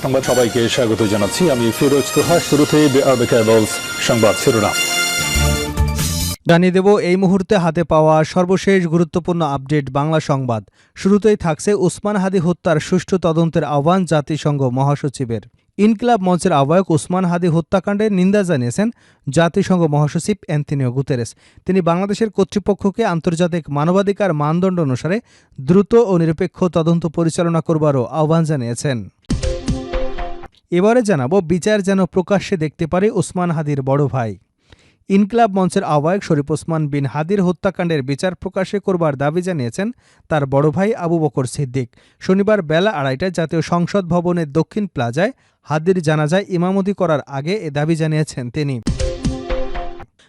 সংবাদ সবাইকে স্বাগত জানাচ্ছি। আমি ফিরোজ তোহা। শুরুতেই সংবাদ শিরোনাম জানিয়ে দেব এই মুহূর্তে হাতে পাওয়া সর্বশেষ গুরুত্বপূর্ণ আপডেট বাংলা সংবাদ। শুরুতেই থাকছে উসমান হাদী হত্যার সুষ্ঠু তদন্তের আহ্বান জাতিসংঘ মহাসচিবের। ইনকিলাব মঞ্চের আহ্বায়ক উসমান হাদী হত্যাকাণ্ডের নিন্দা জানিয়েছেন জাতিসংঘ মহাসচিব অ্যান্তোনিও গুতেরেস। তিনি বাংলাদেশের কর্তৃপক্ষকে আন্তর্জাতিক মানবাধিকার মানদণ্ড অনুসারে দ্রুত ও নিরপেক্ষ তদন্ত পরিচালনা করবারও আহ্বান জানিয়েছেন। এবারে জানাবো বিচার যেন প্রকাশ্যে দেখতে পারে উসমান হাদীর বড় ভাই। ইনকিলাব মঞ্চের আহ্বায়ক শরীফ ওসমান বিন হাদীর হত্যাকাণ্ডের বিচার প্রকাশ্যে করবার দাবি জানিয়েছেন তার বড় ভাই আবু বকর সিদ্দিক। শনিবার বেলা 2:30টায় জাতীয় সংসদ ভবনের দক্ষিণ প্লাজায় হাদীর জানাজায় ইমামতি করার আগে এ দাবি জানিয়েছেন তিনি।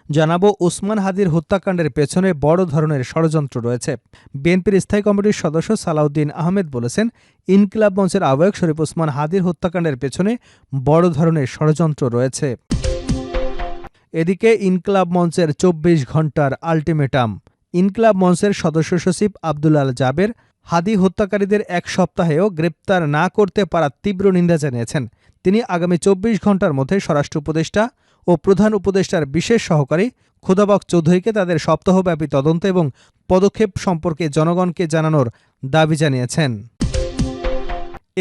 জানাবো ওসমান হাদীর হত্যাকাণ্ডের পেছনে বড় ধরনের ষড়যন্ত্র রয়েছে। বিএনপির স্থায়ী কমিটির সদস্য সালাউদ্দিন আহমেদ বলেছেন, ইনকিলাব মঞ্চের আহ্বায়ক শরীফ ওসমান হাদীর হত্যাকাণ্ডের পেছনে বড় ধরনের ষড়যন্ত্র রয়েছে। এদিকে ইনকিলাব মঞ্চের 24 ঘণ্টার আল্টিমেটাম। ইনকিলাব মঞ্চের সদস্য সচিব আব্দুল আল জাবের হাদী হত্যাকারীদের এক সপ্তাহেও গ্রেপ্তার না করতে পারার তীব্র নিন্দা জানিয়েছেন। তিনি আগামী 24 ঘণ্টার মধ্যে স্বরাষ্ট্র উপদেষ্টা ও প্রধান উপদেষ্টার বিশেষ সহকারী খোদাবক চৌধুরীকে তাদের সপ্তাহব্যাপী তদন্ত এবং পদক্ষেপ সম্পর্কে জনগণকে জানানোর দাবি জানিয়েছেন।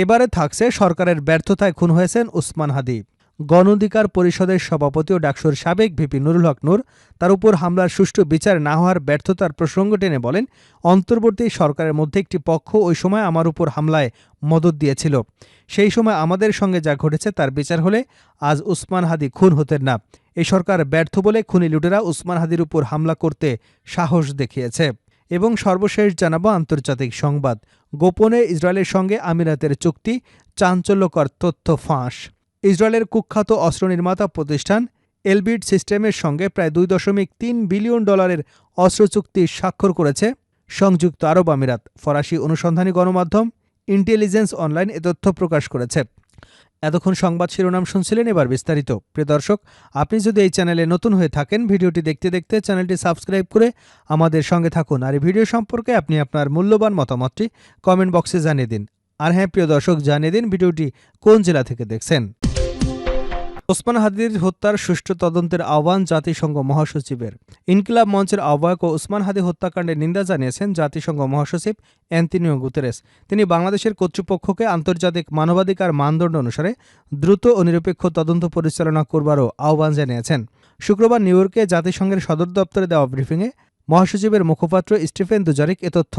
এবারে থাকছে সরকারের ব্যর্থতায় খুন হয়েছেন উসমান হাদী। গণ অধিকার পরিষদের সভাপতি ও ডাকসুর সাবেক ভিপি নুরুল হক নূর তার উপর হামলার সুষ্ঠু বিচার না হওয়ার ব্যর্থতার প্রসঙ্গ টেনে বলেন, অন্তর্বর্তী সরকারের মধ্যে একটি পক্ষ ওই সময় আমার উপর হামলায় মদদ দিয়েছিল। সেই সময় আমাদের সঙ্গে যা ঘটেছে তার বিচার হলে আজ উসমান হাদী খুন হতেন না। এই সরকার ব্যর্থ বলে খুনি লুটেরা উসমান হাদীর উপর হামলা করতে সাহস দেখিয়েছে। এবং সর্বশেষ জানাবো আন্তর্জাতিক সংবাদ। গোপনে ইসরায়েলের সঙ্গে আমিরাতের চুক্তি, চাঞ্চল্যকর তথ্য ফাঁস। ইসরায়েলের কুখ্যাত অস্ত্র নির্মাতা প্রতিষ্ঠান এলবিট সিস্টেমের সঙ্গে প্রায় $2.3 বিলিয়ন অস্ত্র চুক্তি স্বাক্ষর করেছে সংযুক্ত আরব আমিরাত। ফরাসি অনুসন্ধানী গণমাধ্যম ইন্টেলিজেন্স অনলাইন এ তথ্য প্রকাশ করেছে। এতক্ষণ সংবাদ শিরোনাম শুনছিলেন, এবার বিস্তারিত। প্রিয় দর্শক, আপনি যদি এই চ্যানেলে নতুন হয়ে থাকেন, ভিডিওটি দেখতে দেখতে চ্যানেলটি সাবস্ক্রাইব করে আমাদের সঙ্গে থাকুন। আর এই ভিডিও সম্পর্কে আপনি আপনার মূল্যবান মতামতটি কমেন্ট বক্সে জানিয়ে দিন। আর হ্যাঁ প্রিয় দর্শক, জানিয়ে দিন ভিডিওটি কোন জেলা থেকে দেখছেন। ওসমান হাদীর হত্যার সুষ্ঠু তদন্তের আহ্বান জাতিসংঘ মহাসচিবের। ইনকিলাব মঞ্চের আহ্বায়ক ও ওসমান হাদী হত্যাকাণ্ডের নিন্দা জানিয়েছেন জাতিসংঘ মহাসচিব অ্যান্তোনিও গুতেরেস। তিনি বাংলাদেশের কর্তৃপক্ষকে আন্তর্জাতিক মানবাধিকার মানদণ্ড অনুসারে দ্রুত ও নিরপেক্ষ তদন্ত পরিচালনা করবারও আহ্বান জানিয়েছেন। শুক্রবার নিউ ইয়র্কে জাতিসংঘের সদর দপ্তরে দেওয়া ব্রিফিংয়ে মহাসচিবের মুখপাত্র স্টিফেন দুজারিক এ তথ্য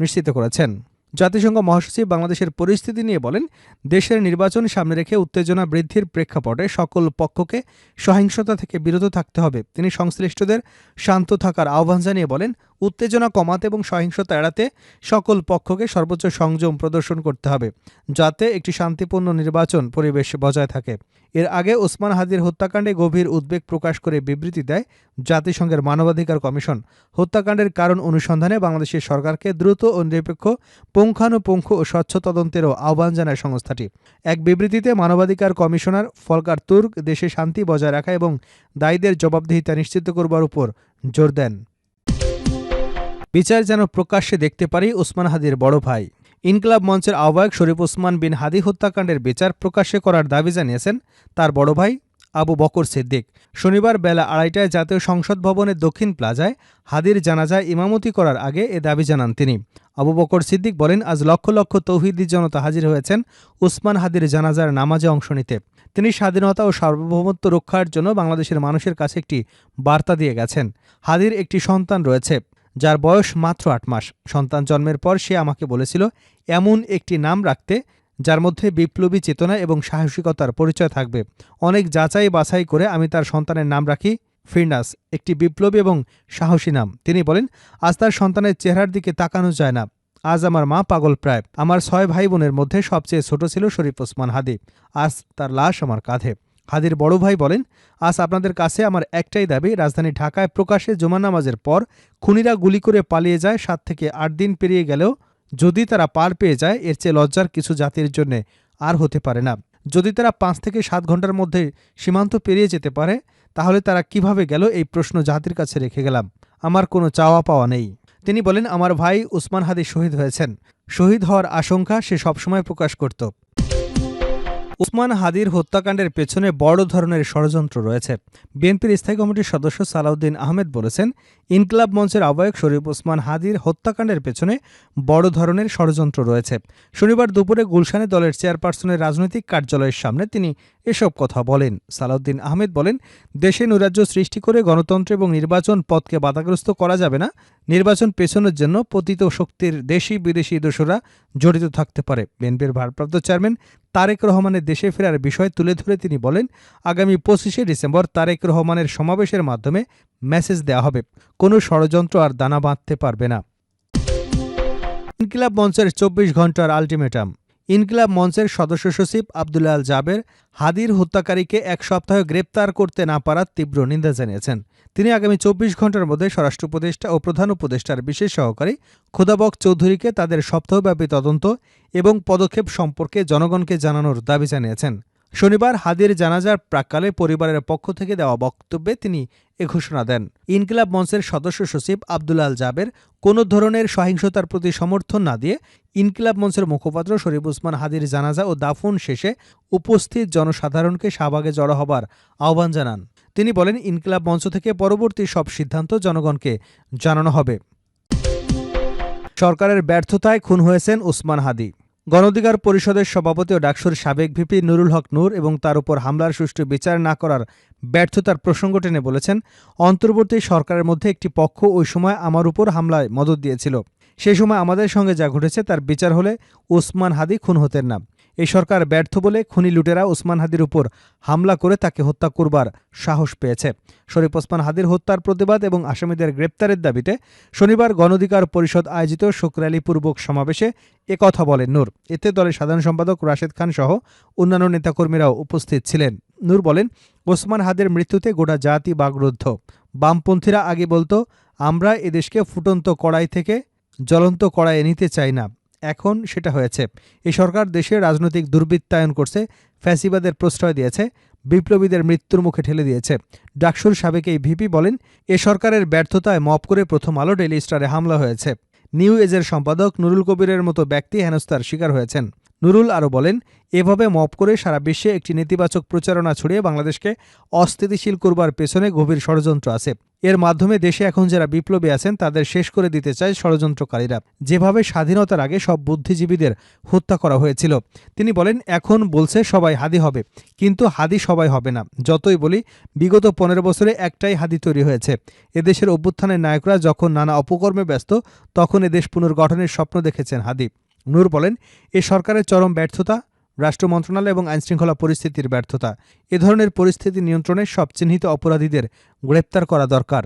নিশ্চিত করেছেন। জাতিসংঘ মহাসচিব বাংলাদেশের পরিস্থিতি নিয়ে বলেন, দেশের নির্বাচন সামনে রেখে উত্তেজনা বৃদ্ধির প্রেক্ষাপটে সকল পক্ষকে সহিংসতা থেকে বিরত থাকতে হবে। তিনি সংশ্লিষ্টদের শান্ত থাকার আহ্বান জানিয়ে বলেন, উত্তেজনা কমাতে এবং সহিংসতা এড়াতে সকল পক্ষকে সর্বোচ্চ সংযম প্রদর্শন করতে হবে, যাতে একটি শান্তিপূর্ণ নির্বাচন পরিবেশ বজায় থাকে। এর আগে ওসমান হাদীর হত্যাকাণ্ডে গভীর উদ্বেগ প্রকাশ করে বিবৃতি দেয় জাতিসংঘের মানবাধিকার কমিশন। হত্যাকাণ্ডের কারণ অনুসন্ধানে বাংলাদেশের সরকারকে দ্রুত ও নিরপেক্ষ পুঙ্খানুপুঙ্খ ও স্বচ্ছ তদন্তেরও আহ্বান জানায় সংস্থাটি। এক বিবৃতিতে মানবাধিকার কমিশনার ফলকার তুর্ক দেশে শান্তি বজায় রাখা এবং দায়ীদের জবাবদিহিতা নিশ্চিত করবার উপর জোর দেন। বিচার যেন প্রকাশ্যে দেখতে পারি ওসমান হাদীর বড় ভাই। ইনকিলাব মঞ্চের আহ্বায়ক শরীফ ওসমান বিন হাদী হত্যাকাণ্ডের বিচার প্রকাশ্যে করার দাবি জানিয়েছেন তার বড় ভাই আবু বকর সিদ্দিক। শনিবার বেলা 2:30টায় জাতীয় সংসদ ভবনের দক্ষিণ প্লাজায় হাদীর জানাজায় ইমামতি করার আগে এ দাবি জানান তিনি। আবু বকর সিদ্দিক বলেন, আজ লক্ষ লক্ষ তৌহিদি জনতা হাজির হয়েছেন ওসমান হাদীর জানাজার নামাজে অংশ নিতে। তিনি স্বাধীনতা ও সার্বভৌমত্ব রক্ষার জন্য বাংলাদেশের মানুষের কাছে একটি বার্তা দিয়ে গেছেন। হাদীর একটি সন্তান রয়েছে, যার বয়স মাত্র 8 মাস। সন্তান জন্মের পর সে আমাকে বলেছিল এমন একটি নাম রাখতে যার মধ্যে বিপ্লবী চেতনা এবং সাহসিকতার পরিচয় থাকবে। অনেক যাচাই বাছাই করে আমি তার সন্তানের নাম রাখি ফিরনাস, একটি বিপ্লবী এবং সাহসী নাম। তিনি বলেন, আজ তার সন্তানের চেহারার দিকে তাকানো যায় না। আজ আমার মা পাগল প্রায়। আমার 6 ভাই বোনের মধ্যে সবচেয়ে ছোট ছিল শরীফ ওসমান হাদী। আজ তার লাশ আমার কাঁধে। হাদীর বড় ভাই বলেন, আজ আপনাদের কাছে আমার একটাই দাবি, রাজধানী ঢাকায় প্রকাশ্যে জুমা নামাজের পর খুনিরা গুলি করে পালিয়ে যায়। 7 থেকে 8 দিন পেরিয়ে গেলেও যদি তারা পার পেয়ে যায়, এর চেয়ে লজ্জার কিছু জাতির জন্য আর হতে পারে না। যদি তারা 5 থেকে 7 ঘন্টার মধ্যে সীমান্ত পেরিয়ে যেতে পারে, তাহলে তারা কিভাবে গেল এই প্রশ্ন জাতির কাছে রেখে গেলাম। আমার কোনো চাওয়া পাওয়া নেই। তিনি বলেন, আমার ভাই উসমান হাদী শহীদ হয়েছেন। শহীদ হওয়ার আশঙ্কা সে সবসময় প্রকাশ করত। ওসমান হাদির হত্যাকাণ্ডের পেছনে বড় ধরনের ষড়যন্ত্র রয়েছে। বিএনপির স্থায়ী কমিটির সদস্য সালাউদ্দিন আহমেদ বলেছেন, ইনকিলাব মঞ্চের আহ্বায়ক শরীফ ওসমান হাদির হত্যাকাণ্ডের পেছনে বড় ধরনের ষড়যন্ত্র রয়েছে। শনিবার দুপুরে গুলশানে দলের চেয়ারপারসনের রাজনৈতিক কার্যালয়ের সামনে তিনি এসব কথা বলেন। সালাউদ্দিন আহমেদ বলেন, দেশে নৈরাজ্য সৃষ্টি করে গণতন্ত্র এবং নির্বাচন পথকে বাধাগ্রস্ত করা যাবে না। নির্বাচন পেছনের জন্য পতিত শক্তির দেশি বিদেশি দোসররা জড়িত থাকতে পারে। বিএনপির ভারপ্রাপ্ত চেয়ারম্যান তারেক রহমানের দেশে ফেরার বিষয় তুলে ধরে তিনি বলেন, আগামী 25শে ডিসেম্বর তারেক রহমানের সমাবেশের মাধ্যমে মেসেজ দেওয়া হবে, কোনো ষড়যন্ত্র আর দানা বাঁধতে পারবে না। ইনকিলাব মঞ্চের 24 ঘন্টার আলটিমেটাম। ইনকিলাব মঞ্চের সদস্য সচিব আব্দুল আল জাবের হাদির হত্যাকারীকে এক সপ্তাহে গ্রেপ্তার করতে না পারার তীব্র নিন্দা জানিয়েছেন। তিনি আগামী 24 ঘন্টার মধ্যে স্বরাষ্ট্র উপদেষ্টা ও প্রধান উপদেষ্টার বিশেষ সহকারী খোদাবক চৌধুরীকে তাদের সপ্তাহব্যাপী তদন্ত এবং পদক্ষেপ সম্পর্কে জনগণকে জানানোর দাবি জানিয়েছেন। শনিবার হাদির জানাজার প্রাক্কালে পরিবারের পক্ষ থেকে দেওয়া বক্তব্যে তিনি এ ঘোষণা দেন। ইনকিলাব মঞ্চের সদস্য সচিব আব্দুল আল জাবের কোনো ধরনের সহিংসতার প্রতি সমর্থন না দিয়ে ইনকিলাব মঞ্চের মুখপাত্র শরীফ ওসমান হাদির জানাজা ও দাফন শেষে উপস্থিত জনসাধারণকে শাহবাগে জড়ো হবার আহ্বান জানান। তিনি বলেন, ইনকিলাব মঞ্চ থেকে পরবর্তী সব সিদ্ধান্ত জনগণকে জানানো হবে। সরকারের ব্যর্থতায় খুন হয়েছেন ওসমান হাদি। গণ অধিকার পরিষদের সভাপতি ও ডাকসুর সাবেক ভিপি নুরুল হক নূর এবং তার উপর হামলার সুষ্ঠু বিচার না করার ব্যর্থতার প্রসঙ্গ টেনে বলেছেন, অন্তর্বর্তী সরকারের মধ্যে একটি পক্ষ ওই সময় আমার উপর হামলায় মদদ দিয়েছিল। সেই সময় আমাদের সঙ্গে যা ঘটেছে তার বিচার হলে ওসমান হাদি খুন হতেন না। এই সরকার ব্যর্থ বলে খুনি লুটেরা ওসমান হাদির উপর হামলা করে তাকে হত্যা করবার সাহস পেয়েছে। শরীফ ওসমান হাদির হত্যার প্রতিবাদ এবং আসামিদের গ্রেপ্তারের দাবিতে শনিবার গণ অধিকার পরিষদ আয়োজিত শোকরালিপূর্বক সমাবেশে একথা বলেন নূর। এতে দলের সাধারণ সম্পাদক রাশেদ খান সহ অন্যান্য নেতাকর্মীরাও উপস্থিত ছিলেন। নূর বলেন, ওসমান হাদির মৃত্যুতে গোটা জাতি বাগরুদ্ধ। বামপন্থীরা আগে বলতো, আমরা এদেশকে ফুটন্ত কড়াই থেকে জ্বলন্ত কড়াইয়ে নিতে চাই না। এখন সেটা হয়েছে। এই সরকার দেশের রাজনৈতিক দুর্বৃত্তায়ন করছে, ফ্যাসিবাদের প্রশ্রয় দিয়েছে, বিপ্লবীদের মৃত্যুর মুখে ঠেলে দিয়েছে। ডাকসুর সাবেক এই ভিপি বলেন, এ সরকারের ব্যর্থতায় মপ করে প্রথম আলো ডেইলি স্টারে হামলা হয়েছে। নিউ এজের সম্পাদক নুরুল কবিরের মতো ব্যক্তি হেনস্থার শিকার হয়েছেন। নুরুল আরও বলেন, এভাবে মপ করে সারা বিশ্বে একটি নেতিবাচক প্রচারণা ছড়িয়ে বাংলাদেশকে অস্থিতিশীল করবার পেছনে গভীর ষড়যন্ত্র আছে। এর মাধ্যমে দেশে এখন যারা বিপ্লবী আছেন তাদের শেষ করে দিতে চায় ষড়যন্ত্রকারীরা, যেভাবে স্বাধীনতার আগে সব বুদ্ধিজীবীদের হত্যা করা হয়েছিল। তিনি বলেন, এখন বলছে সবাই হাদি হবে, কিন্তু হাদি সবাই হবে না। যতই বলি, বিগত 15 বছরে একটাই হাদি তৈরি হয়েছে। এদেশের অভ্যুত্থানের নায়করা যখন নানা অপকর্মে ব্যস্ত, তখন এদেশ পুনর্গঠনের স্বপ্ন দেখেছেন হাদি। নূর বলেন, এ সরকারের চরম ব্যর্থতা, রাষ্ট্র মন্ত্রণালয় এবং আইনশৃঙ্খলা পরিস্থিতির ব্যর্থতা। এ ধরনের পরিস্থিতি নিয়ন্ত্রণে সব চিহ্নিত অপরাধীদের গ্রেপ্তার করা দরকার।